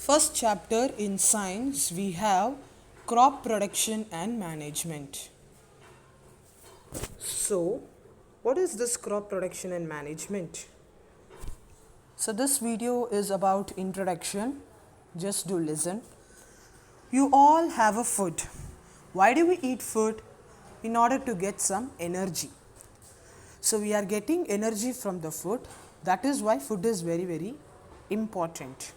First chapter in science we have crop production and management. So, what is this crop production and management? So this video is about introduction. Just do listen. You all have a food. Why do we eat food? In order to get some energy. So we are getting energy from the food. That is why food is very, very important.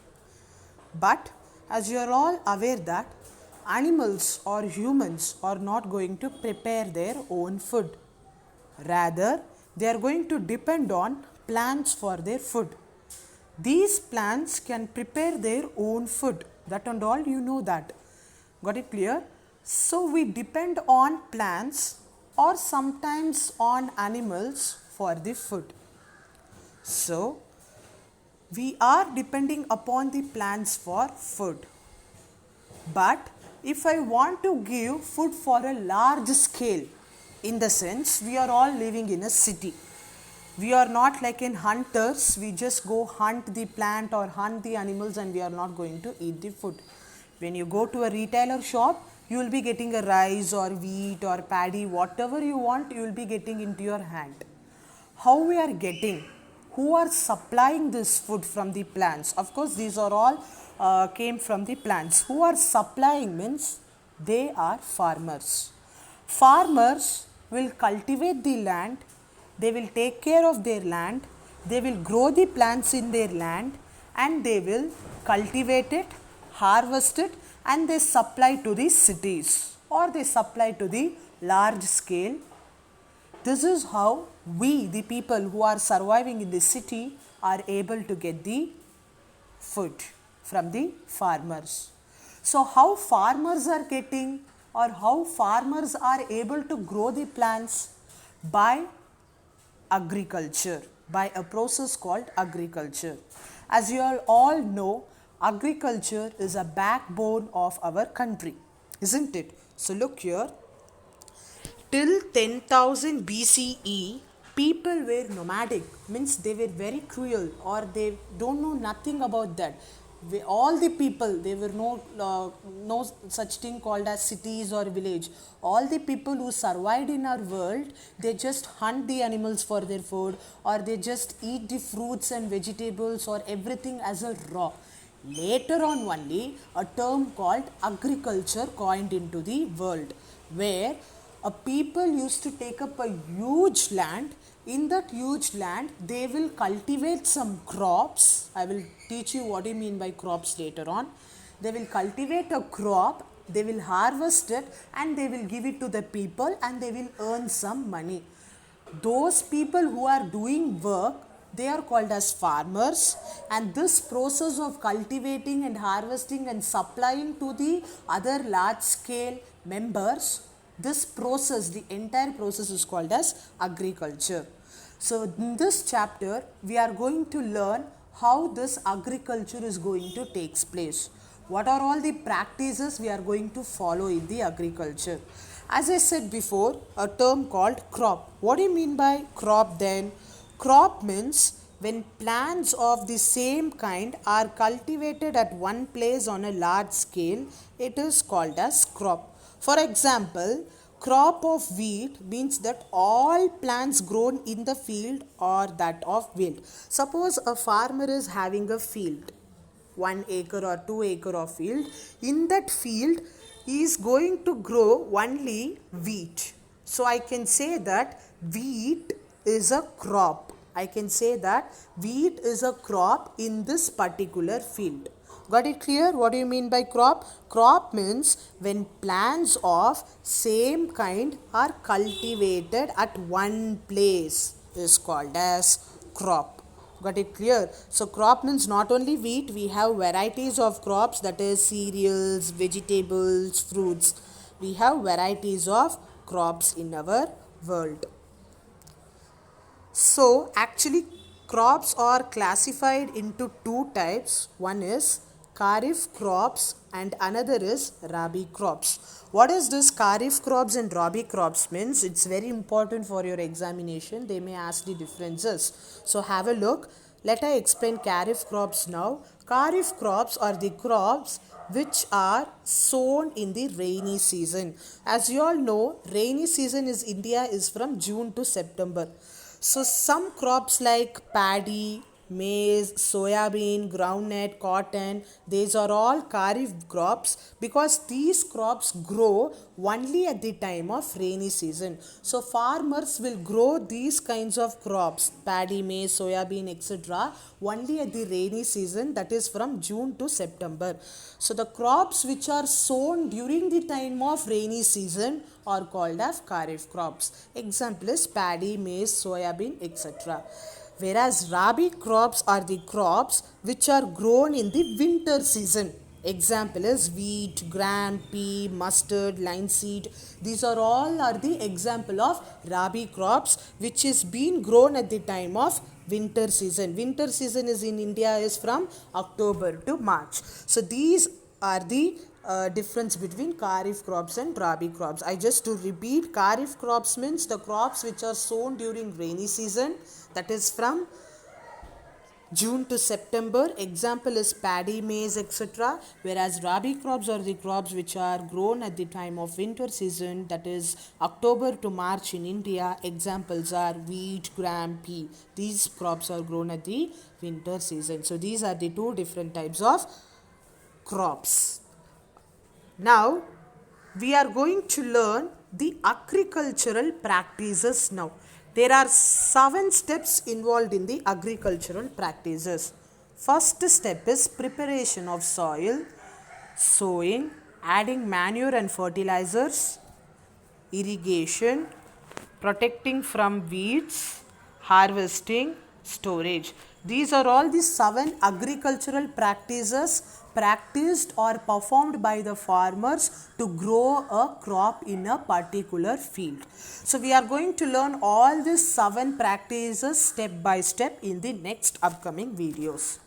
But as you are all aware that animals or humans are not going to prepare their own food. Rather, they are going to depend on plants for their food. These plants can prepare their own food. That and all you know that. Got it clear? So we depend on plants or sometimes on animals for the food. So we are depending upon the plants for food. But if I want to give food for a large scale, in the sense we are all living in a city. We are not like in hunters, we just go hunt the plant or hunt the animals and we are not going to eat the food. When you go to a retailer shop, you will be getting a rice or wheat or paddy, whatever you want, you will be getting into your hand. How we are getting? Who are supplying this food from the plants? Of course, these are all came from the plants. Who are supplying means they are farmers. Farmers will cultivate the land, they will take care of their land, they will grow the plants in their land and they will cultivate it, harvest it and they supply to the cities or they supply to the large scale. This is how we, the people who are surviving in the city, are able to get the food from the farmers. So how farmers are getting or how farmers are able to grow the plants? By agriculture, by a process called agriculture. As you all know, agriculture is a backbone of our country, isn't it? So look here, till 10,000 BCE, people were nomadic, means they were very cruel or they don't know nothing about that. All the people, there were no such thing called as cities or village. All the people who survived in our world, they just hunt the animals for their food or they just eat the fruits and vegetables or everything as a raw. Later on only a term called agriculture coined into the world, where a people used to take up a huge land. In that huge land, they will cultivate some crops. I will teach you what I mean by crops later on. They will cultivate a crop, they will harvest it and they will give it to the people and they will earn some money. Those people who are doing work, they are called as farmers, and this process of cultivating and harvesting and supplying to the other large scale members, this process, the entire process is called as agriculture. So in this chapter, we are going to learn how this agriculture is going to take place. What are all the practices we are going to follow in the agriculture? As I said before, a term called crop. What do you mean by crop then? Crop means when plants of the same kind are cultivated at one place on a large scale, it is called as crop. For example, crop of wheat means that all plants grown in the field are that of wheat. Suppose a farmer is having a field, 1 acre or 2 acre of field. In that field, he is going to grow only wheat. So I can say that wheat is a crop. I can say that wheat is a crop in this particular field. Got it clear? What do you mean by crop? Crop means when plants of same kind are cultivated at one place is called as crop. Got it clear? So crop means not only wheat, we have varieties of crops, that is cereals, vegetables, fruits. We have varieties of crops in our world. So actually crops are classified into two types. One is Kharif crops and another is Rabi crops. What is this Kharif crops and Rabi crops means? It's very important for your examination. They may ask the differences. So have a look. Let I explain Kharif crops now. Kharif crops are the crops which are sown in the rainy season. As you all know, rainy season is India is from June to September. So some crops like paddy, maize, soybean, groundnut, cotton, these are all kharif crops because these crops grow only at the time of rainy season. So farmers will grow these kinds of crops, paddy, maize, soybean, etc. only at the rainy season, that is from June to September. So the crops which are sown during the time of rainy season are called as kharif crops. Example is paddy, maize, soybean, etc. Whereas rabi crops are the crops which are grown in the winter season. Example is wheat, gram, pea, mustard, linseed. These are the example of rabi crops which is being grown at the time of winter season. Winter season is in India is from October to March. So these are the difference between kharif crops and rabi crops. I just to repeat, kharif crops means the crops which are sown during rainy season, that is from June to September. Example is paddy, maize, etc. Whereas rabi crops are the crops which are grown at the time of winter season, that is October to March in India. Examples are wheat, gram, pea. These crops are grown at the winter season. So these are the two different types of crops. Now we are going to learn the agricultural practices now. There are 7 steps involved in the agricultural practices. First step is preparation of soil, sowing, adding manure and fertilizers, irrigation, protecting from weeds, harvesting, storage. These are all the 7 agricultural practices practiced or performed by the farmers to grow a crop in a particular field. So we are going to learn all these 7 practices step by step in the next upcoming videos.